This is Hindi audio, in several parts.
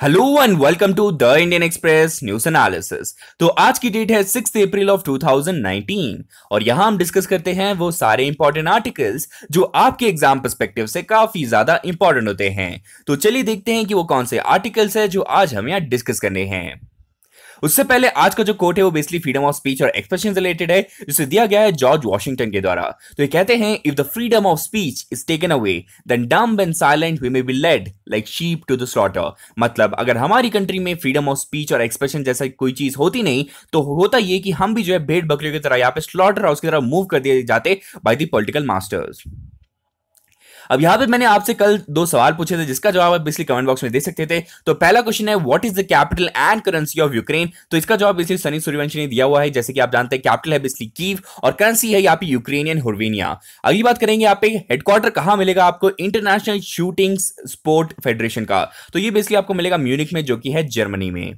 Hello and welcome to the Indian Express news analysis. तो आज की डेट है 6 अप्रैल ऑफ 2019 और यहां हम डिस्कस करते हैं वो सारे इंपॉर्टेंट आर्टिकल्स जो आपके एग्जाम पर्सपेक्टिव से काफी ज्यादा इंपॉर्टेंट होते हैं। तो चलिए देखते हैं कि वो कौन से आर्टिकल्स है जो आज हम यहां डिस्कस करने हैं। उससे पहले आज का जो कोट है वो बेसिकली फ्रीडम ऑफ स्पीच और एक्सप्रेशन रिलेटेड है, जिसे दिया गया है जॉर्ज वॉशिंगटन के द्वारा। तो ये कहते हैं, if the freedom of speech is taken away then dumb and silent we may be led like sheep to the slaughter. मतलब अगर हमारी कंट्री में फ्रीडम ऑफ स्पीच और एक्सप्रेशन जैसा कोई चीज होती नहीं तो होता ये कि हम भी जो है भेड़ बकरियों की तरह यहाँ पे स्लॉटर हाउस की तरह मूव कर दिए जाते बाय द पॉलिटिकल मास्टर्स। अब यहां पे मैंने आपसे कल दो सवाल पूछे थे जिसका जवाब आप बेसिकली कमेंट बॉक्स में दे सकते थे। तो पहला क्वेश्चन है, what is the capital and currency of Ukraine. तो इसका जवाब बेसिकली सनी सूर्यवंशी ने दिया हुआ है। जैसे कि आप जानते हैं कैपिटल है बेसिकली कीव और करेंसी है यहाँ पे यूक्रेनियन हुर्वेनिया। अगली बात करेंगे यहाँ पे हेडक्वार्टर कहां मिलेगा आपको इंटरनेशनल शूटिंग स्पोर्ट फेडरेशन का। तो ये बेसिकली आपको मिलेगा म्यूनिक में, जो कि है जर्मनी में।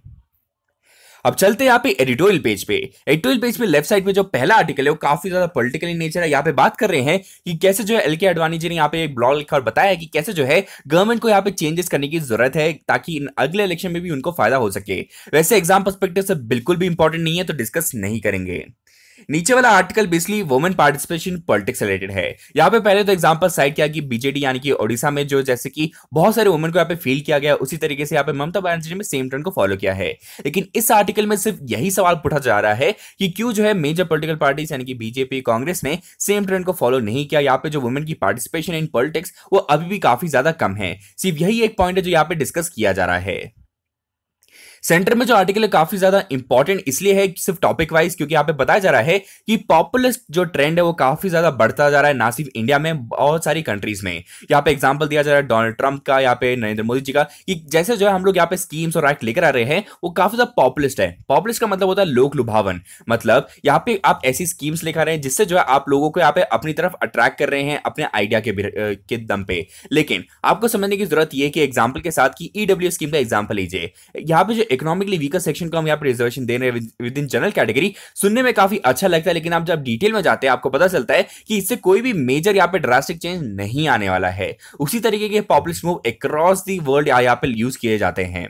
अब चलते हैं यहाँ पे एडिटोरियल पेज पे। एडिटोरियल पेज पे लेफ्ट साइड पे जो पहला आर्टिकल है वो काफी ज्यादा पॉलिटिकल इन नेचर है। यहाँ पे बात कर रहे हैं कि कैसे जो है एल के अडवाणी जी ने यहाँ पे एक ब्लॉग लिखा और बताया कि कैसे जो है गवर्नमेंट को यहाँ पे चेंजेस करने की जरूरत है ताकि अगले इलेक्शन में भी उनको फायदा हो सके। वैसे एग्जाम पर्सपेक्टिव से बिल्कुल भी इंपॉर्टेंट नहीं है तो डिस्कस नहीं करेंगे। नीचे वाला article basically women participation politics related है। यहाँ पे पहले तो एग्जांपल साइड किया कि बीजेडी यानी कि ओडिशा में जो जैसे कि बहुत सारे वुमेन को यहाँ पे फील किया गया, उसी तरीके से यहाँ पे ममता बनर्जी ने सेम ट्रेंड को फॉलो किया है। लेकिन इस आर्टिकल में सिर्फ यही सवाल पूछा जा रहा है कि क्यों जो है मेजर पॉलिटिकल पार्टीज यानी कि बीजेपी कांग्रेस ने सेम ट्रेंड को फॉलो नहीं किया। यहाँ पे जो वुमेन की पार्टिसिपेशन इन पॉलिटिक्स वो अभी भी काफी ज्यादा कम है। सिर्फ यही एक पॉइंट है जो यहाँ पे डिस्कस किया जा रहा है। सेंटर में जो आर्टिकल है काफी ज्यादा इंपॉर्टेंट इसलिए है सिर्फ टॉपिक वाइज, क्योंकि यहाँ पे बताया जा रहा है कि पॉपुलिस्ट जो ट्रेंड है वो काफी ज्यादा बढ़ता जा रहा है, ना सिर्फ इंडिया में बहुत सारी कंट्रीज में। यहाँ पे एग्जांपल दिया जा रहा है डोनाल्ड ट्रंप का, यहाँ पे नरेंद्र मोदी जी का, कि जैसे जो है हम लोग यहाँ पे स्कीम्स और एक्ट लेकर आ रहे हैं वो काफी ज्यादा पॉपुलिस्ट है। पॉपुलिस्ट का मतलब होता है लोक लुभावन। मतलब यहाँ पे आप ऐसी स्कीम्स लेकर आ रहे हैं जिससे जो है आप लोगों को यहाँ पे अपनी तरफ अट्रैक्ट कर रहे हैं अपने आइडिया के दम पे। लेकिन आपको समझने की जरूरत यह है कि एग्जाम्पल के साथ की ईडब्ल्यू स्कीम का एग्जाम्पल लीजिए। यहाँ पे जो इकोनॉमिकली वीकर सेक्शन को हम यहाँ पे रिजर्वेशन दे रहे हैं विद इन जनरल कैटेगरी, सुनने में काफी अच्छा लगता है, लेकिन आप जब डिटेल में जाते हैं आपको पता चलता है कि इससे कोई भी मेजर यहाँ पे ड्रास्टिक चेंज नहीं आने वाला है। उसी तरीके के populist move across the world यहाँ पे यूज किए जाते हैं।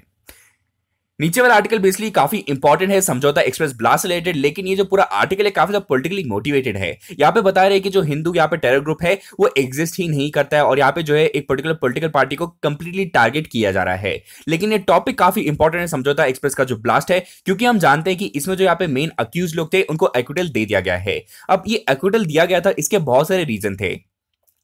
नीचे वाला आर्टिकल बेसिकली काफी इंपॉर्टेंट है समझौता एक्सप्रेस ब्लास्ट रिलेटेड, लेकिन ये जो पूरा आर्टिकल है काफी ज्यादा पॉलिटिकली मोटिवेटेड है। यहाँ पे बता रहे हैं कि जो हिंदू यहाँ पे टेरर ग्रुप है वो एग्जिस्ट ही नहीं करता है और यहाँ पे जो है एक पर्टिकुलर पॉलिटिकल पार्टी को कंप्लीटली टारगेट किया जा रहा है। लेकिन ये टॉपिक काफी इंपॉर्टेंट है समझौता एक्सप्रेस का जो ब्लास्ट है, क्योंकि हम जानते हैं कि इसमें जो यहाँ पे मेन अक्यूज लोग थे उनको एक्विटल दे दिया गया है। अब ये एक्विटल दिया गया था, इसके बहुत सारे रीजन थे।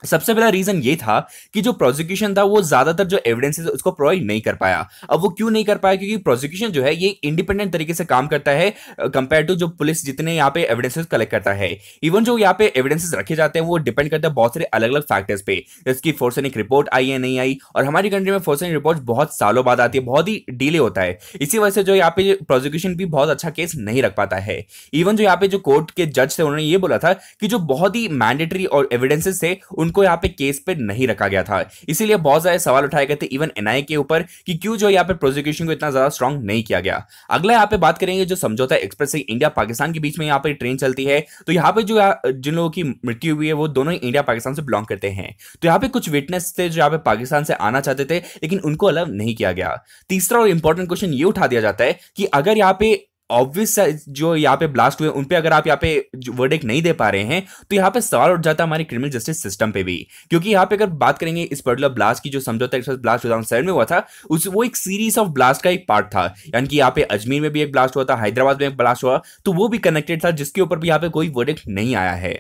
सबसे पहला रीजन ये था कि जो प्रोसिक्यूशन था वो ज्यादातर जो एविडेंसेस उसको प्रोवाइड नहीं कर पाया। अब वो क्यों नहीं कर पाया? क्योंकि प्रोसिक्यूशन जो है ये इंडिपेंडेंट तरीके से काम करता है कंपेयर टू जो पुलिस जितने यहाँ पे एविडेंसेस कलेक्ट करता है। इवन जो यहाँ पे एविडेंसेस रखे जाते हैं वो डिपेंड करता है बहुत सारे अलग अलग फैक्टर्स पे, जैसे कि फोर्सेनिक रिपोर्ट आई है नहीं आई, और हमारी कंट्री में फोर्सेनिक रिपोर्ट बहुत सालों बाद आती है, बहुत ही डिले होता है। इसी वजह से जो यहाँ पे प्रोसिक्यूशन भी बहुत अच्छा केस नहीं रख पाता है। इवन जो यहाँ पे जो कोर्ट के जज थे उन्होंने ये बोला था कि जो बहुत ही मैंडेटरी और एविडेंसेस थे उनको यहाँ पे केस पे नहीं रखा गया था। इसीलिए बहुत सारे सवाल उठाए गए थे इवन एनआईए के ऊपर कि क्यों जो यहाँ पे प्रोसिक्यूशन को इतना ज्यादा स्ट्रांग नहीं किया गया। अगला यहाँ पे बात करेंगे जो समझौता एक्सप्रेस से इंडिया पाकिस्तान के बीच में यहाँ पे ट्रेन चलती है। तो यहाँ पे जो जिन लोगों की मृत्यु हुई है वो दोनों ही इंडिया पाकिस्तान से बिलोंग करते हैं। तो यहाँ पे कुछ विटनेस थे जो यहाँ पे पाकिस्तान से आना चाहते थे लेकिन उनको अलाउ नहीं किया गया। तीसरा और इंपॉर्टेंट क्वेश्चन ये उठा दिया जाता है कि अगर यहाँ पे ऑब्वियस जो यहाँ पे ब्लास्ट हुए उन पे अगर आप यहाँ पे वर्डिक्ट नहीं दे पा रहे हैं तो यहाँ पे सवाल उठ जाता है हमारे क्रिमिनल जस्टिस सिस्टम पे भी। क्योंकि यहाँ पे अगर बात करेंगे इस पर्टिकुलर ब्लास्ट की, जो समझौता एक्सप्रेस ब्लास्ट 2007 में हुआ था वो एक सीरीज ऑफ ब्लास्ट का एक पार्ट था। यानी कि यहाँ पे अजमेर में भी एक ब्लास्ट हुआ था, हैदराबाद में एक ब्लास्ट हुआ, तो वो भी कनेक्टेड था जिसके ऊपर भी यहाँ पे कोई वर्डिक्ट नहीं आया है।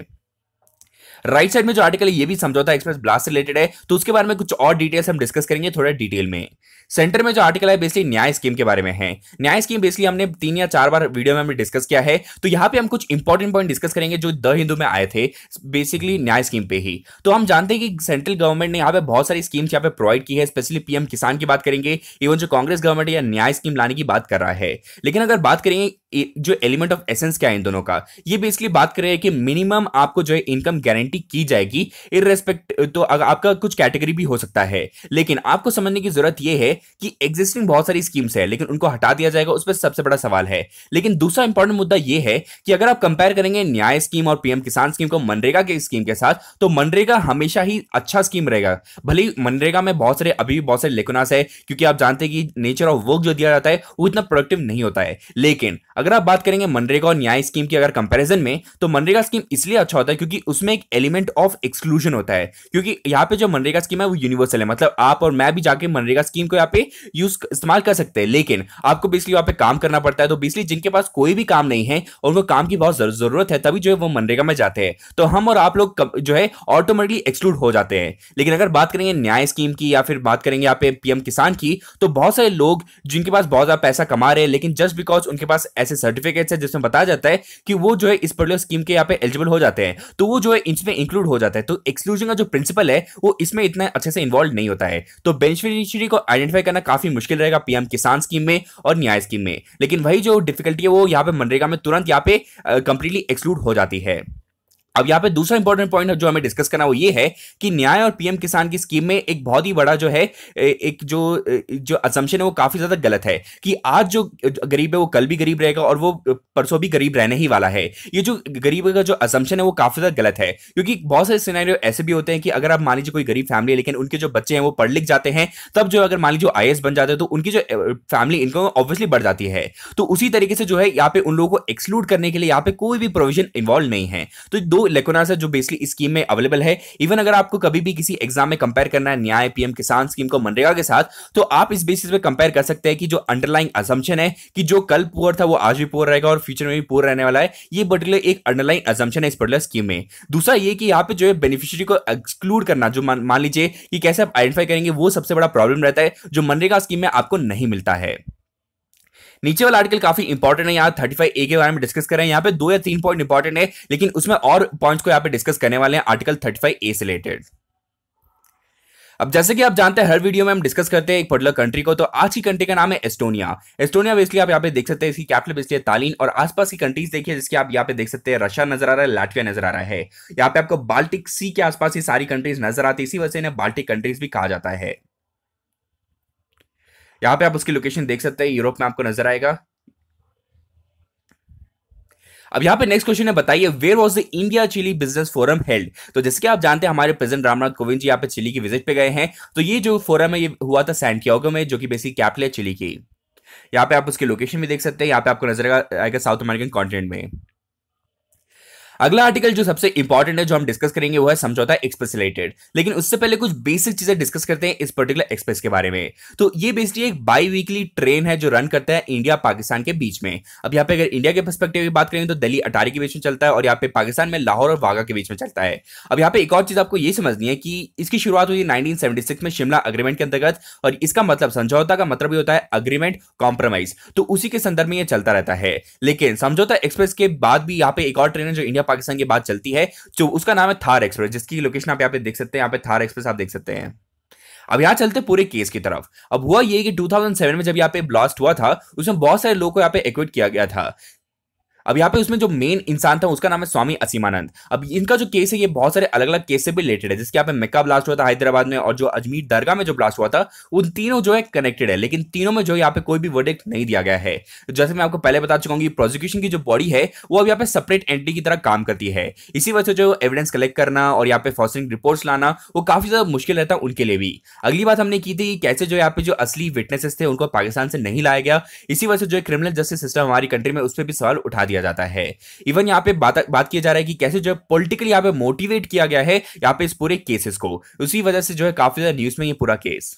राइट साइड में जो आर्टिकल है ये भी समझौता एक्सप्रेस ब्लास्ट से रिलेटेड है, तो उसके बारे में कुछ और डिटेल्स हम डिस्कस करेंगे थोड़ा डिटेल में। सेंटर में जो आर्टिकल है बेसिकली न्याय स्कीम के बारे में है। न्याय स्कीम बेसिकली हमने 3 या 4 बार वीडियो में हमने डिस्कस किया है, तो यहाँ पे हम कुछ इंपॉर्टेंट पॉइंट डिस्कस करेंगे जो द हिंदू में आए थे बेसिकली न्याय स्कीम पे ही। तो हम जानते हैं कि सेंट्रल गवर्नमेंट ने यहाँ पे बहुत सारी स्कीम्स यहाँ पे प्रोवाइड की है, स्पेशली पीएम किसान की बात करेंगे, इवन जो कांग्रेस गवर्नमेंट या न्याय स्कीम लाने की बात कर रहा है। लेकिन अगर बात करेंगे जो एलिमेंट ऑफ एसेंस क्या है इन दोनों का, ये बेसिकली बात कर रहे हैं कि मिनिमम आपको जो है इनकम गारंटी की जाएगी इररेस्पेक्ट, तो अगर आपका कुछ कैटेगरी भी हो सकता है, लेकिन आपको समझने की जरूरत यह है कि एग्जिस्टिंग बहुत सारी स्कीम्स है लेकिन उनको हटा दिया जाएगा, उस पर सबसे बड़ा सवाल है। लेकिन दूसरा इंपॉर्टेंट मुद्दा यह है कि अगर आप कंपेयर करेंगे न्याय स्कीम और पीएम किसान स्कीम को मनरेगा के स्कीम के साथ, तो मनरेगा हमेशा ही अच्छा स्कीम रहेगा। भले ही मनरेगा में बहुत सारे अभी भी बहुत सारे लेकुनास है, क्योंकि आप जानते हैं कि नेचर ऑफ वर्क जो दिया जाता है वो इतना प्रोडक्टिव नहीं होता है। लेकिन अगर आप बात करेंगे मनरेगा और न्याय स्कीम की अगर कंपैरिजन में, तो मनरेगा स्कीम इसलिए अच्छा होता है क्योंकि उसमें एक एलिमेंट ऑफ एक्सक्लूजन होता है, क्योंकि यहां पे जो मनरेगा स्कीम है वो यूनिवर्सल है, मतलब आप और मैं भी जाके मनरेगा स्कीम को यहां पे इस्तेमाल कर सकते हैं, लेकिन आपको बेसिकली वहां पे काम करना पड़ता है। तो बेसिकली जिनके पास कोई भी काम नहीं है और उनको काम की बहुत जरूरत है, तभी जो है वो मनरेगा में जाते हैं, तो हम और आप लोग जो है ऑटोमेटिकली एक्सक्लूड हो जाते हैं। लेकिन अगर बात करेंगे न्याय स्कीम की या फिर बात करेंगे यहाँ पे पीएम किसान की, तो बहुत सारे लोग जिनके पास बहुत ज्यादा पैसा कमा रहे हैं, लेकिन जस्ट बिकॉज उनके पास ऐसे सर्टिफिकेट्स है जिसमें बताया जाता है कि वो जो है इस पर्टिकुलर स्कीम के यहाँ पे एलिजिबल हो जाते हैं, तो वो जो है इसमें इंक्लूड हो जाता है। तो एक्सक्लूजन का जो प्रिंसिपल है वो इसमें इतना अच्छे से इन्वॉल्व नहीं होता है। तो बेनिफिशियरी को आइडेंटिफाई करना काफी मुश्किल रहेगा पीएम किसान स्कीम में और न्याय स्कीम में, लेकिन वही जो डिफिकल्टी है वो यहाँ पे मनरेगा में तुरंत यहाँ पे कंप्लीटली एक्सक्लूड हो जाती है। अब यहाँ पे दूसरा इंपॉर्टेंट पॉइंट जो हमें डिस्कस करना वो ये है कि न्याय और पीएम किसान की स्कीम में एक बहुत ही बड़ा जो है एक जो असम्पशन है वो काफी ज्यादा गलत है कि आज जो गरीब है वो कल भी गरीब रहेगा और वो परसों भी गरीब रहने ही वाला है। ये जो गरीब का जो असम्पशन है वो काफी ज्यादा गलत है, क्योंकि बहुत सारे सिनेरियो ऐसे भी होते हैं कि अगर आप मान लीजिए कोई गरीब फैमिली है लेकिन उनके जो बच्चे हैं वो पढ़ लिख जाते हैं, तब जो अगर मान लीजिए आईएएस बन जाते हैं तो उनकी जो फैमिली इनकम ऑब्वियसली बढ़ जाती है। तो उसी तरीके से जो है यहाँ पे उन लोगों को एक्सक्लूड करने के लिए यहाँ पे कोई भी प्रोविजन इन्वॉल्व नहीं है। तो दो लेकुनास है जो बेसिकली इस स्कीम में अवेलेबल है। इवन अगर आपको कभी भी किसी एग्जाम में कंपेयर करना है न्याय पीएम किसान स्कीम को मनरेगा के साथ, तो आप इस बेसिस पे कंपेयर कर सकते हैं कि जो अंडरलाइंग असम्पशन है कि जो कल पुअर था वो आज भी पुअर रहेगा और फ्यूचर में भी पुअर रहने वाला है, ये पर्टिकुलर एक अंडरलाइंग असम्पशन है इस पर्टिकुलर स्कीम में। दूसरा ये कि यहाँ पे जो है बेनिफिशियरी को एक्सक्लूड करना, जो मान लीजिए कि कैसे आप आइडेंटिफाई करेंगे, वो सबसे बड़ा प्रॉब्लम रहता है जो मनरेगा स्कीम में आपको नहीं मिलता है। नीचे वाला आर्टिकल काफी इंपॉर्टेंट है, यहाँ 35A के बारे में डिस्कस कर रहे हैं। यहाँ पे 2 या 3 पॉइंट इंपॉर्टेंट है, लेकिन उसमें और पॉइंट्स को यहाँ पे डिस्कस करने वाले हैं आर्टिकल 35A से रिलेटेड। अब जैसे कि आप जानते हैं हर वीडियो में हम डिस्कस करते हैं एक पर्टिकुलर कंट्री को, तो आज की कंट्री का नाम है एस्टोनिया। एस्टोनिया बेसिकली आप यहाँ पे देख सकते हैं, इसकी कैपिटल बेसिकली है तालिन, और आसपास की कंट्रीज देखिए जिसके आप यहाँ पे देख सकते हैं रशिया नजर आ रहा है, लाटविया नजर आ रहा है। यहाँ पे आपको बाल्टिक सी के आसपास ही सारी कंट्रीज नजर आती है, इसी वजह से इन्हें बाल्टिक कंट्रीज भी कहा जाता है। यहाँ पे आप उसकी लोकेशन देख सकते हैं, यूरोप में आपको नजर आएगा। अब यहाँ पे नेक्स्ट क्वेश्चन है, बताइए where was the India Chile business forum held. तो जैसे कि आप जानते हैं हमारे प्रेसिडेंट रामनाथ कोविंद जी यहाँ पे चिली की विजिट पे गए हैं, तो ये जो फोरम है ये हुआ था सैंटियागो में, जो कि बेसिक कैपिटल है चिली की। यहाँ पे आप उसकी लोकेशन भी देख सकते हैं, यहाँ पे आपको नजर आएगा साउथ अमेरिकन कॉन्टिनेंट में। अगला आर्टिकल जो सबसे इंपॉर्टेंट है जो हम डिस्कस करेंगे वो है समझौता एक्सप्रेस रिलेटेड, लेकिन उससे पहले कुछ बेसिक चीजें डिस्कस करते हैं इस पर्टिकुलर एक्सप्रेस के बारे में। तो ये बेसिकली एक बाई वीकली ट्रेन है जो रन करता है इंडिया पाकिस्तान के बीच में। अब यहाँ पे अगर इंडिया के पर्सपेक्टिव की बात करें तो दिल्ली अटारी के बीच में चलता है, और यहाँ पे पाकिस्तान में लाहौर और वाघा के बीच में चलता है। अब यहाँ पे एक और चीज आपको ये समझनी है कि इसकी शुरुआत हुई 1976 में शिमला अग्रीमेंट के अंतर्गत, और इसका मतलब समझौता का मतलब ये होता है अग्रीमेंट कॉम्प्रोमाइज, तो उसी के संदर्भ में ये चलता रहता है। लेकिन समझौता एक्सप्रेस के बाद भी यहाँ पे एक और ट्रेन है जो इंडिया पाकिस्तान के बाद चलती है, जो उसका नाम है थार एक्सप्रेस, जिसकी लोकेशन आप यहाँ पे देख सकते हैं। यहाँ पे थार एक्सप्रेस आप देख सकते हैं। अब यहां चलते पूरे केस की तरफ। अब हुआ ये कि 2007 में जब यहाँ पे ब्लास्ट हुआ था, उसमें बहुत सारे लोगों को यहाँ पे एक्विट किया गया था। अब यहाँ पे उसमें जो मेन इंसान था उसका नाम है स्वामी असीमानंद। अब इनका जो केस है ये बहुत सारे अलग अलग केस से भी रिलेटेड है, जिसके यहाँ पे मक्का ब्लास्ट हुआ था हैदराबाद में, और जो अजमेर दरगाह में जो ब्लास्ट हुआ था, उन तीनों जो है कनेक्टेड है, लेकिन तीनों में जो यहाँ पे कोई भी वर्डिक्ट नहीं दिया गया है। जैसे मैं आपको पहले बता चुका हूँ, प्रोसिक्यूशन की जो बॉडी है वो अब यहाँ पे सेपरेट एंटिटी की तरह काम करती है। इसी वजह से जो एविडेंस कलेक्ट करना और यहाँ पे फॉरेंसिक रिपोर्ट्स लाना वो काफी ज्यादा मुश्किल रहता है उनके लिए भी। अगली बात हमने की थी कैसे जो यहाँ पे जो असली विटनेसेस थे उनको पाकिस्तान से नहीं लाया गया, इसी वजह से जो क्रिमिनल जस्टिस सिस्टम हमारी कंट्री में उस पर भी सवाल उठा दिया जाता है। इवन यहाँ पे बात किया जा रहा है कि कैसे जो पॉलिटिकली यहाँ पे मोटिवेट किया गया है यहाँ पे इस पूरे केसेस को, उसी वजह से जो है काफी ज्यादा न्यूज में ये पूरा केस।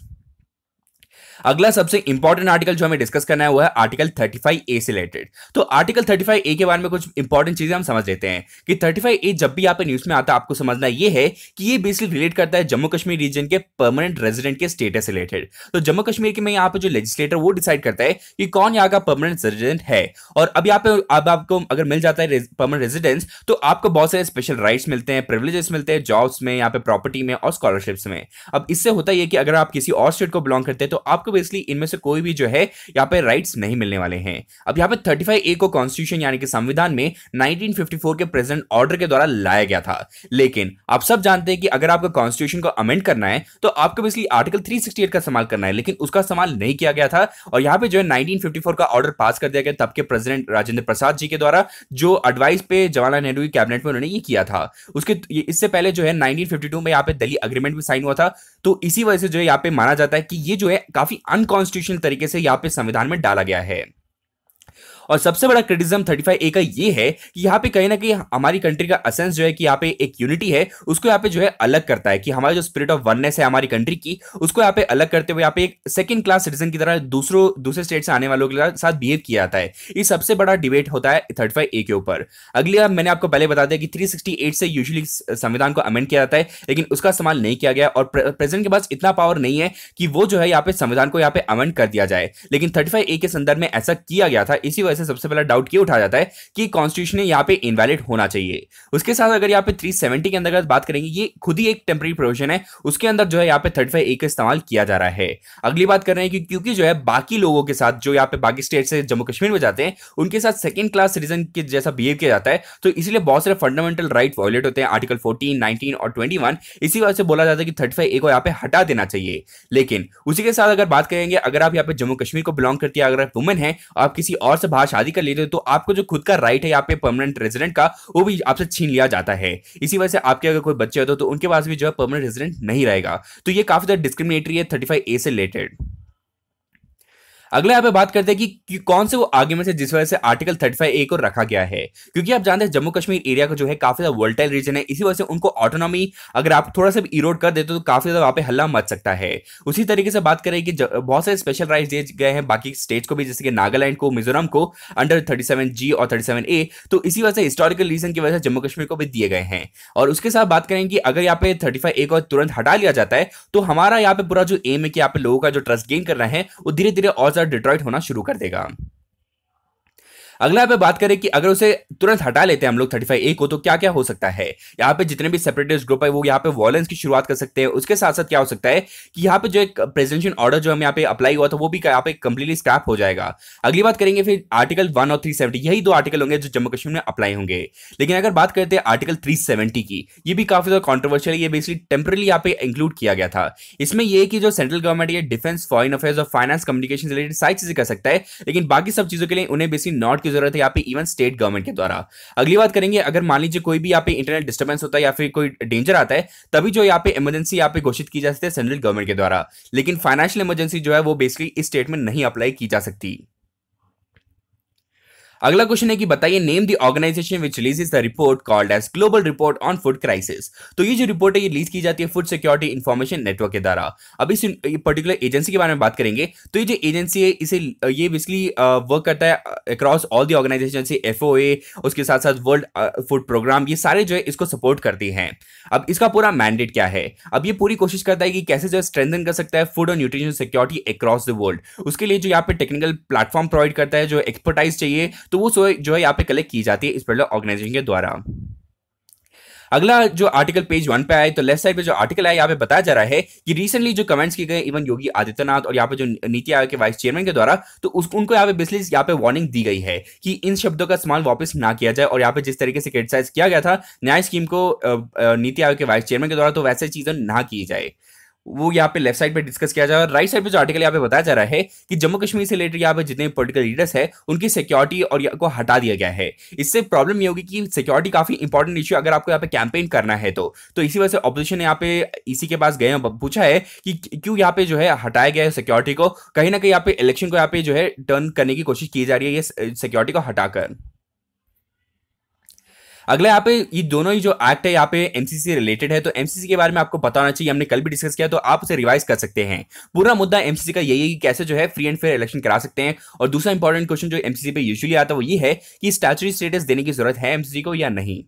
अगला सबसे इंपॉर्टेंट आर्टिकल जो हमें डिस्कस करना है वो है आर्टिकल 35A से रिलेटेड। तो आर्टिकल 35A के बारे में कुछ इंपॉर्टेंट चीजें हम समझ लेते हैं कि 35A जब भी यहाँ पे न्यूज में आता है आपको समझना ये है कि ये बेसिकली रिलेट करता है जम्मू कश्मीर रीजन के परमानेंट रेजिडेंट के स्टेटस से रिलेटेड। तो जम्मू कश्मीर के में यहाँ पे जो लेजिस्लेटर वो डिसाइड करता है कि कौन यहाँ का परमानेंट रेजिडेंट है, और अब यहाँ पे अब आपको अगर मिल जाता है परमानेंट रेजिडेंस तो आपको बहुत सारे स्पेशल राइट्स मिलते हैं, प्रिविलेजेस मिलते हैं जॉब्स में, यहाँ पे प्रॉपर्टी में और स्कॉलरशिप्स में। अब इससे होता है कि अगर आप किसी और स्टेट को बिलोंग करते हैं तो आपको आपको बेसिकली इनमें से कोई भी जो है यहाँ पे राइट्स नहीं मिलने वाले हैं। अब यहाँ पे 35A को कॉन्स्टिट्यूशन यानी कि संविधान में 1954 के प्रेसिडेंट ऑर्डर के द्वारा लाया गया था। लेकिन आप सब जानते हैं कि अगर आपको कॉन्स्टिट्यूशन को अमेंड करना है तो आपको बेसिकली आर्टिकल 368 का इस्तेमाल करना है, लेकिन उसका इस्तेमाल नहीं किया गया था। और यहाँ पे जो है 1954 का ऑर्डर पास कर दिया गया तब के प्रेसिडेंट राजेंद्र प्रसाद जी के द्वारा, जो एडवाइस पे जवाहरलाल नेहरू की कैबिनेट में उन्होंने ये किया था। उसके इससे पहले जो है 1952 में यहाँ पे दिल्ली अग्रीमेंट भी साइन हुआ था। तो इसी वजह से जो है यहाँ पे माना जाता है कि ये जो है काफी अनकॉन्स्टिट्यूशनल तरीके से यहाँ पे संविधान में डाला गया है। और सबसे बड़ा क्रिटिसिज्म 35A का ये है कि यहाँ पे कहीं ना कहीं हमारी कंट्री का एसेंस जो है कि यहाँ पे एक यूनिटी है उसको यहाँ पे जो है अलग करता है, कि हमारा जो स्पिरिट ऑफ वननेस है हमारी कंट्री की उसको यहाँ पे अलग करते हुए यहाँ पे एक सेकंड क्लास सिटीजन की तरह दूसरे स्टेट से आने वालों के साथ बिहेव किया जाता है। ये सबसे बड़ा डिबेट होता है 35A के ऊपर। अगली बार मैंने आपको पहले बता दिया कि 368 से यूजुअली संविधान को अमेंड किया जाता है, लेकिन उसका इस्तेमाल नहीं किया गया और प्रेसिडेंट के पास इतना पावर नहीं है कि वो जो है यहाँ पे संविधान को यहाँ पे अमेंड कर दिया जाए। लेकिन 35A के संदर्भ में ऐसा किया गया था, इसी वजह से सबसे पहला डाउट ये उठाया जाता है कि कॉन्स्टिट्यूशन यहाँ पे इनवैलिड होना चाहिए। उसके साथ अगर यहाँ पे 370 के अंदर बात करेंगे, ये खुद ही एक टेम्पररी प्रोविजन है, उसके अंदर जो है यहाँ पे 35A का इस्तेमाल किया जा रहा है। अगली बात कर रहे हैं कि क्योंकि जो है बाकी लोगों के साथ जो यहाँ पे बाकी स्टेट से जम्मू कश्मीर में जाते हैं उनके साथ सेकंड क्लास सिटीजन के जैसा बिहेव किया जाता है, तो इसलिए बहुत सारे फंडामेंटल राइट वायलेट होते हैं, आर्टिकल 14, 19 और 21। इसी वजह से बोला जाता है कि 35A को यहाँ पे हटा देना चाहिए। लेकिन उसी के साथ अगर बात करेंगे, अगर आप यहाँ पे जम्मू कश्मीर को बिलोंग करती है, अगर आप वुमेन है, आप किसी और से बाहर शादी कर लेते हो, तो आपको जो खुद का राइट है यहाँ पे परमानेंट रेजिडेंट का, वो भी आपसे छीन लिया जाता है। इसी वजह से आपके अगर कोई बच्चे होते तो उनके पास भी जो है परमानेंट रेजिडेंट नहीं रहेगा। तो ये काफी ज्यादा डिस्क्रिमिनेटरी है 35A से रिलेटेड। अगला यहाँ पे बात करते हैं कि कौन से वो आर्ग्यूमेंट है जिस वजह से आर्टिकल 35A को रखा गया है। क्योंकि आप जानते हैं जम्मू कश्मीर एरिया को जो है काफी ज्यादा वोलेटाइल रीजन है, इसी वजह से उनको ऑटोनॉमी अगर आप थोड़ा सा भी इरोड कर देते तो काफी ज्यादा वहां पे हल्ला मच सकता है। उसी तरीके से बात करें कि बहुत सारे स्पेशल राइट्स दिए गए हैं बाकी स्टेट्स को भी, जैसे कि नागालैंड को, मिजोरम को अंडर 37G और 37A। तो इसी वजह से हिस्टोरिकल रीजन की वजह से जम्मू कश्मीर को भी दिए गए हैं। और उसके साथ बात करें कि अगर यहाँ पे 35A को तुरंत हटा लिया जाता है तो हमारा यहाँ पे पूरा जो एम है कि यहाँ पे लोगों का जो ट्रस्ट गेन करना है वो धीरे धीरे और ज्यादा डिट्रॉइट होना शुरू कर देगा। अगला पे बात करें कि अगर उसे तुरंत हटा लेते हैं हम लोग 35A को, तो क्या क्या हो सकता है। यहाँ पे जितने भी सेपरेटिस्ट ग्रुप है वो यहाँ पे वॉयलेंस की शुरुआत कर सकते हैं। उसके साथ साथ क्या हो सकता है कि यहाँ पे जो एक प्रेसिडेंशियल ऑर्डर जो हम यहाँ पे अप्लाई हुआ था वो भी यहाँ पे कंप्लीटली स्क्रैप हो जाएगा। अगली बात करेंगे फिर आर्टिकल 1 और 370, यही दो आर्टिकल होंगे जो जम्मू कश्मीर में अप्लाई होंगे। लेकिन अगर बात करते हैं आर्टिकल 370 की, ये भी काफी ज्यादा कॉन्ट्रोवर्शियल है। ये बेसिकली टेम्परली यहाँ पे इंक्लूड किया गया था। इसमें ये कि जो सेंट्रल गवर्नमेंट ये डिफेंस, फॉरेन अफेयर्स और फाइनेंस, कम्युनिकेशन रिलेटेड सारी चीजें कर सकता है, लेकिन बाकी सब चीजों के लिए उन्हें बेसिकली नॉट की जरूरत है यहाँ पे इवन स्टेट गवर्नमेंट के द्वारा। अगली बात करेंगे, अगर मान लीजिए कोई भी यहाँ पे इंटरनेट डिस्टर्बेंस होता है या फिर कोई डेंजर आता है, तभी जो यहाँ पे इमरजेंसी यहाँ पे घोषित की जा सकती है सेंट्रल गवर्नमेंट के द्वारा। लेकिन फाइनेंशियल इमरजेंसी जो है वो बेसिकली इस स्टेट में नहीं अप्लाई की जा सकती। अगला क्वेश्चन है कि बताइए name the organisation which releases the report called as global report on food crisis. तो ये जो रिपोर्ट है ये रिलीज की जाती है फूड सिक्योरिटी इंफॉर्मेशन नेटवर्क के द्वारा। अब इस पर्टिकुलर एजेंसी के बारे में बात करेंगे तो ये जो एजेंसी है इसे ये बेसिकली वर्क करता है अक्रॉस ऑल द ऑर्गेनाइजेशन, से FOA, उसके साथ साथ वर्ल्ड फूड प्रोग्राम, ये सारे जो है इसको सपोर्ट करती हैं। अब इसका पूरा मैंडेट क्या है, अब ये पूरी कोशिश करता है कि कैसे जो स्ट्रेंथन कर सकता है फूड और nutrition security across the world. उसके लिए जो यहाँ पे टेक्निकल प्लेटफॉर्म प्रोवाइड करता है, जो एक्सपर्टाइज चाहिए, तो वो जो है यहाँ पे कलेक्ट की जाती है इस पर्टिकुलर ऑर्गेनाइजेशन के द्वारा। अगला जो आर्टिकल पेज 1 पे आए तो लेफ्ट साइड पे जो आर्टिकल है यहाँ पे बताया जा रहा है कि रिसेंटली जो कमेंट्स किए गए इवन योगी आदित्यनाथ और यहाँ पे जो नीति आयोग के वाइस चेयरमैन के द्वारा, तो उनको यहाँ पे बेसिकली यहाँ पे वार्निंग दी गई है कि इन शब्दों का इस्तेमाल वापस ना किया जाए। और यहाँ पे जिस तरीके से क्रिटिसाइज किया गया था न्याय स्कीम को नीति आयोग के वाइस चेयरमैन के द्वारा, तो वैसे चीजें ना की जाए, वो यहाँ पे लेफ्ट साइड पे डिस्कस किया जाए। और राइट साइड पे जो आर्टिकल यहाँ पे बताया जा रहा है कि जम्मू कश्मीर से रिलेटेड यहाँ पे जितने पॉलिटिकल लीडर्स है उनकी सिक्योरिटी और को हटा दिया गया है। इससे प्रॉब्लम ये होगी कि सिक्योरिटी काफी इंपॉर्टेंट इशू अगर आपको यहाँ पे कैंपेन करना है तो इसी वजह से ऑपोजिशन ने यहाँ पे इसी के पास गए पूछा है कि क्यों यहाँ पे जो है हटाया गया है सिक्योरिटी को। कहीं ना कहीं यहाँ पे इलेक्शन को यहाँ पे जो है टर्न करने की कोशिश की जा रही है ये सिक्योरिटी को हटाकर। अगला यहाँ पे ये दोनों ही जो एक्ट है यहाँ पे MCC से रिलेटेड है, तो MCC के बारे में आपको पता होना चाहिए, हमने कल भी डिस्कस किया, तो आप उसे रिवाइज कर सकते हैं। पूरा मुद्दा MCC का यही है कि कैसे जो है फ्री एंड फेयर इलेक्शन करा सकते हैं। और दूसरा इंपॉर्टेंट क्वेश्चन जो MCC पे यूजुअली आता है वो ये है कि स्टैट्यूटरी स्टेटस देने की जरूरत है MCC को या नहीं।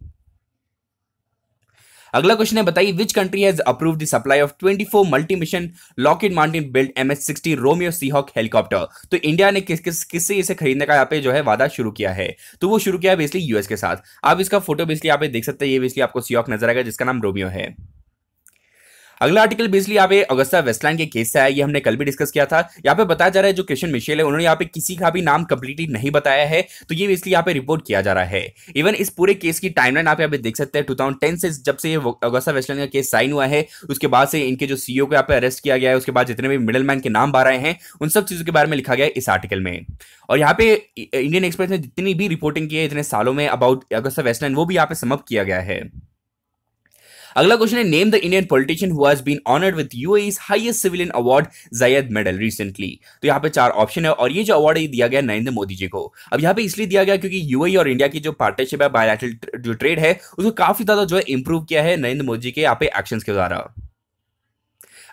अगला क्वेश्चन है बताइए which country has approved the supply of 24 multi mission Lockheed Martin build MH-60 Romeo Seahawk helicopter. तो इंडिया ने किससे इसे खरीदने का यहाँ पे जो है वादा शुरू किया है, तो वो शुरू किया है बेसिकली यूएस के साथ। आप इसका फोटो बेसिकली यहाँ पे देख सकते हैं, ये बेसिकली आपको सीहॉक नजर आएगा जिसका नाम रोमियो है। अगला आर्टिकल बेसिकली यहाँ पे अगस्ता वेस्टलैंड के केस से है, ये हमने कल भी डिस्कस किया था। यहाँ पे बताया जा रहा है जो क्रिश्चियन मिशेल है उन्होंने यहाँ पे किसी का भी नाम कंप्लीटली नहीं बताया है, तो ये बेसिकली यहाँ पे रिपोर्ट किया जा रहा है। इवन इस पूरे केस की टाइमलाइन आप यहाँ पे देख सकते हैं 2010 से जब से अगस्ता वेस्टलैंड का केस साइन हुआ है उसके बाद से इनके जो सीईओ को यहाँ पे अरेस्ट किया गया है, उसके बाद जितने भी मिडल मैन के नाम बाहर आए हैं उन सब चीजों के बारे में लिखा गया है इस आर्टिकल में। और यहाँ पे इंडियन एक्सप्रेस ने जितनी भी रिपोर्टिंग की है इतने सालों में अबाउट अगस्ता वेस्टलैंड वो भी यहाँ पे समअप किया गया है। अगला क्वेश्चन है name the Indian politician who has been honoured with UAE's highest civilian award Zayed medal recently. तो यहाँ पे 4 ऑप्शन है और ये जो अवार्ड है दिया गया नरेंद्र मोदी जी को। अब यहाँ पे इसलिए दिया गया क्योंकि यूएई और इंडिया की जो पार्टनरशिप है बायलैटरल जो ट्रेड है उसको काफी ज्यादा जो है इंप्रूव किया है नरेंद्र मोदी जी के यहाँ पे एक्शंस के द्वारा।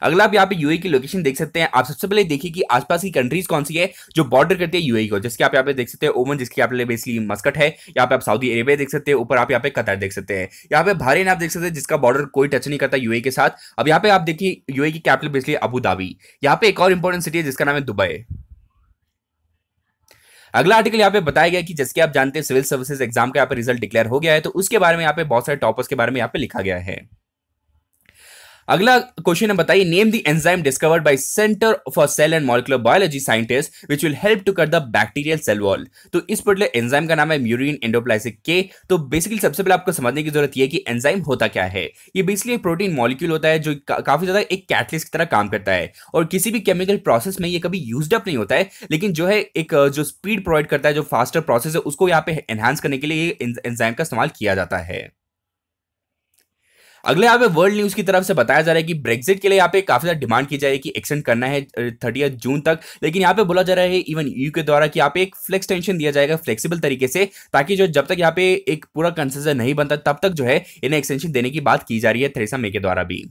अगला आप यहाँ पे यूएई की लोकेशन देख सकते हैं। आप सबसे पहले देखिए कि आसपास की कंट्रीज कौन सी है जो बॉर्डर करती है यूएई को, जिसके आप यहाँ पे देख सकते हैं ओमन जिसकी कैपिटल बेसिकली मस्कट है। यहाँ पे आप सऊदी अरेबिया देख सकते हैं, ऊपर आप यहाँ पे कतर देख सकते हैं। यहाँ पे बहरीन आप देख सकते हैं जिसका बॉर्डर कोई टच नहीं करता यूएई के साथ। अब यहाँ पे आप देखिए यूएई की कैपिटल बेसिकली अबू धाबी। यहाँ पे एक और इंपॉर्टेंट सिटी है जिसका नाम है दुबई। अगला आर्टिकल यहाँ पे बताया गया कि जैसे आप जानते हैं सिविल सर्विसेज एग्जाम का यहाँ पे रिजल्ट डिक्लेयर हो गया है, तो उसके बारे में यहाँ पे बहुत सारे टॉपर्स के बारे में यहाँ पे लिखा गया है। अगला क्वेश्चन है बताइए name the enzyme discovered by centre for cell and molecular biology scientist which will help to cut the bacterial cell wall. तो इस पर्टिकुलर एंजाइम का नाम है म्यूरिन एंडोप्लासिक के। तो बेसिकली सबसे पहले आपको समझने की जरूरत यह है कि एंजाइम होता क्या है। ये बेसिकली एक प्रोटीन मॉलिक्यूल होता है जो काफी ज्यादा एक कैटलिस्ट की तरह काम करता है और किसी भी केमिकल प्रोसेस में ये कभी यूज्ड अप नहीं होता है, लेकिन जो है एक जो स्पीड प्रोवाइड करता है, जो फास्टर प्रोसेस है उसको यहाँ पे एनहांस करने के लिए ये एंजाइम का इस्तेमाल किया जाता है। अगले यहाँ पे वर्ल्ड न्यूज की तरफ से बताया जा रहा है कि ब्रेक्सिट के लिए यहाँ पे काफी ज्यादा डिमांड की जा रही है कि एक्सटेंड करना है 30 जून तक, लेकिन यहाँ पे बोला जा रहा है इवन ईयू के द्वारा कि यहाँ पे एक फ्लेक्स टेंशन दिया जाएगा फ्लेक्सिबल तरीके से, ताकि जो जब तक यहाँ पे एक पूरा कंसेंसस नहीं बनता तब तक जो है इन्हें एक्सटेंशन देने की बात की जा रही है थेरेसा मे के द्वारा भी।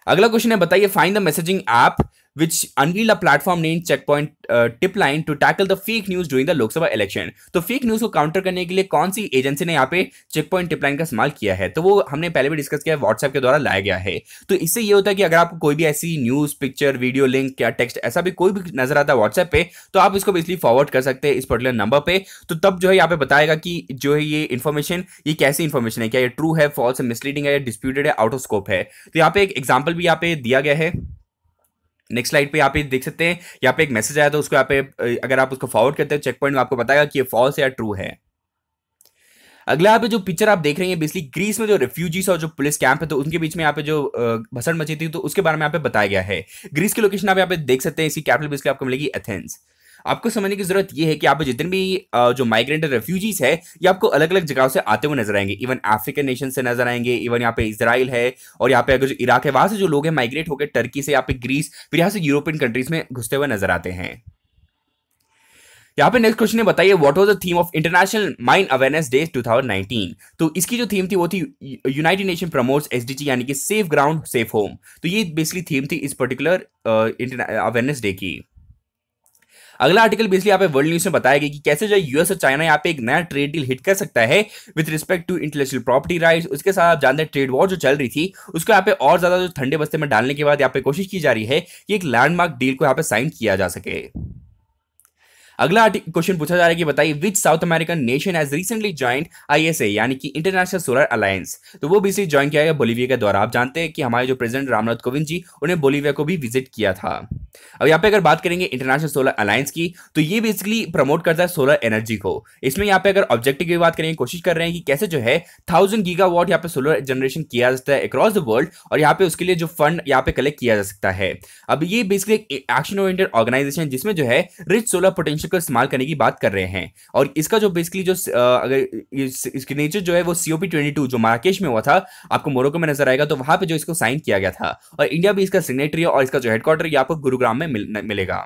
अगला क्वेश्चन है बताइए find the messaging app which unveiled a platform named Checkpoint Tipline to tackle the fake news during the Lok Sabha election. तो फेक न्यूज को काउंटर करने के लिए कौन सी एजेंसी ने यहाँ पे चेकपॉइंट टिपलाइन का इस्तेमाल किया है, तो वो हमने पहले भी डिस्कस किया है, व्हाट्सएप के द्वारा लाया गया है। तो इससे ये होता है कि अगर आपको कोई भी ऐसी न्यूज पिक्चर वीडियो लिंक या टेक्स्ट ऐसा भी कोई भी नजर आता है व्हाट्सएप पे, तो आप इसको बेसिकली फॉरवर्ड कर सकते हैं इस पर्टिकुलर नंबर पे। तो तब जो है यहाँ पे बताएगा कि जो है ये इन्फॉर्मेशन ये कैसी इन्फॉर्मेशन है, क्या ये ट्रू है, फॉल्स है, मिसलीडिंग है या डिस्प्यूटेड है, आउट ऑफ स्कोप है। तो यहाँ पे एक एग्जाम्पल भी यहाँ पे दिया गया है। नेक्स्ट स्लाइड पे यहाँ पे देख सकते हैं, यहाँ पे एक मैसेज आया था, उसको यहाँ पे अगर आप उसको फॉरवर्ड करते हैं चेक पॉइंट में आपको बताएगा कि ये फॉल्स है या ट्रू है। अगला यहाँ पे जो पिक्चर आप देख रहे हैं बेसिकली ग्रीस में जो रेफ्यूजीज और जो पुलिस कैंप है तो उनके बीच में यहाँ पे जो भसड़ मची थी तो उसके बारे में यहाँ पे बताया गया है। ग्रीस की लोकेशन आप यहाँ पे देख सकते हैं, इसकी कैपिटल बेसिकली आपको मिलेगी एथेंस। आपको समझने की जरूरत यह है कि आप जितने भी जो माइग्रेंट रेफ्यूजीज है ये आपको अलग अलग जगहों से आते हुए नजर आएंगे, इवन अफ्रीकन नेशन से नजर आएंगे, इवन यहाँ पे इजराइल है और यहाँ पे अगर जो इराक है वहां से जो लोग हैं माइग्रेट होकर टर्की से यहाँ पे ग्रीस फिर यहाँ से यूरोपियन कंट्रीज में घुसते हुए नजर आते हैं। यहाँ पे नेक्स्ट क्वेश्चन है बताइए what was the theme of international mine awareness day 2019। तो इसकी जो थीम थी वो थी यूनाइटेड नेशन प्रमोट्स एसडीजी यानी कि सेफ ग्राउंड सेफ होम। तो ये बेसिकली थीम थी इस पर्टिकुलर अवेयरनेस डे की। अगला आर्टिकल बेसिकली यहाँ पे वर्ल्ड न्यूज में बताया गया कि कैसे जो यूएस और चाइना यहाँ पे एक नया ट्रेड डील हिट कर सकता है with respect to intellectual property rights. उसके साथ आप जानते हैं ट्रेड वॉर जो चल रही थी उसको यहाँ पे और ज्यादा जो ठंडे बस्ते में डालने के बाद यहाँ पे कोशिश की जा रही है कि एक लैंडमार्क डील को यहाँ पे साइन किया जा सके। अगला क्वेश्चन पूछा जा रहा है कि बताइए which South American nation has recently joined ISA यानी कि इंटरनेशनल सोलर अलायंस। तो वो बेसिकली ज्वाइन किया गया बोलीविया के द्वारा। आप जानते हैं कि हमारे जो प्रेसिडेंट रामनाथ कोविंद जी उन्हें बोलीविया को भी विजिट किया था। अब यहाँ पे अगर बात करेंगे इंटरनेशनल सोलर अलायंस की तो ये बेसिकली प्रमोट करता है सोलर एनर्जी को। इसमें यहाँ पे अगर ऑब्जेक्टिव की बात करेंगे कोशिश कर रहे हैं कि कैसे जो है 1000 गीगावाट यहाँ पे सोलर जनरेशन किया जा सकता है अक्रॉस द वर्ल्ड और यहाँ पे उसके लिए जो फंड यहाँ पे कलेक्ट किया जा सकता है। अब ये बेसिकली एक एक्शन ओरिएंटेड ऑर्गेनाइजेशन जिसमें जो है रिच सोलर पोटेंशियल को इस्तेमाल करने की बात कर रहे हैं और इसका जो बेसिकली जो अगर इसके नेचर जो है वो COP22 जो माराकेश में हुआ था आपको मोरक्को में नजर आएगा, तो वहां पे जो इसको साइन किया गया था और इंडिया भी इसका सिग्नेटरी है और इसका जो हेडक्वार्टर ये आपको गुरुग्राम में मिलेगा।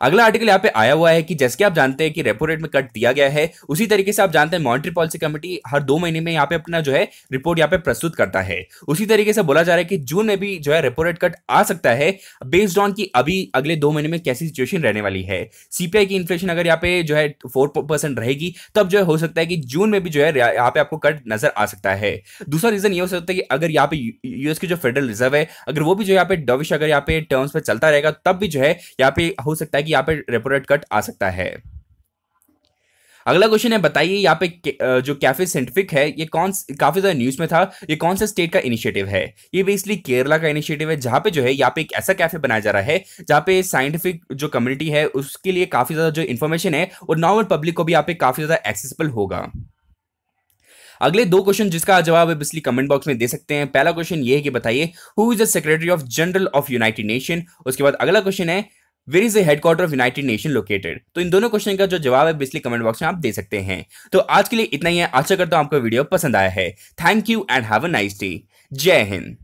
अगला आर्टिकल यहाँ पे आया हुआ है कि जैसे कि आप जानते हैं कि रेपो रेट में कट दिया गया है, उसी तरीके से आप जानते हैं मॉनेटरी पॉलिसी कमेटी हर 2 महीने में यहाँ पे अपना जो है रिपोर्ट यहाँ पे प्रस्तुत करता है। उसी तरीके से बोला जा रहा है कि जून में भी जो है रेपो रेट कट आ सकता है बेस्ड ऑन की अभी अगले 2 महीने में कैसी सिचुएशन रहने वाली है। सीपीआई की इन्फ्लेशन अगर यहाँ पे जो है 4% रहेगी तब जो है हो सकता है कि जून में भी जो है यहाँ पे आपको कट नजर आ सकता है। दूसरा रीजन ये हो सकता है कि अगर यहाँ पे यूएस की जो फेडरल रिजर्व है अगर वो भी जो यहाँ पे डविश अगर यहाँ पे टर्म्स पे चलता रहेगा तब भी जो है यहाँ पे हो सकता है यहाँ पे रेपो रेट कट आ सकता है। अगला क्वेश्चन है, बताइए यहाँ पे जो कैफे साइंटिफिक है ये काफी ज्यादा न्यूज में था, ये कौन सा स्टेट का इनिशिएटिव है? ये बेसिकली केरला का इनिशिएटिव है, जहां पे जो है यहाँ पे एक ऐसा कैफे बनाया जा रहा है जहां पे साइंटिफिक जो कम्युनिटी है उसके लिए काफी ज्यादा जो इन्फॉर्मेशन है और नॉर्मल पब्लिक को भी यहाँ पे काफी ज्यादा एक्सेसिबल होगा। अगले दो क्वेश्चन जिसका जवाब आप इसलिए कमेंट बॉक्स में दे सकते हैं। पहला क्वेश्चन ये है कि बताइए who is the secretary of general of United Nation. उसके बाद अगला क्वेश्चन है where is the headquarter of United Nation located. तो इन दोनों क्वेश्चन का जो जवाब है बेसिकली कमेंट बॉक्स में आप दे सकते हैं। तो आज के लिए इतना ही है, आशा करता हूं आपको वीडियो पसंद आया है। Thank you and have a nice day. जय हिंद।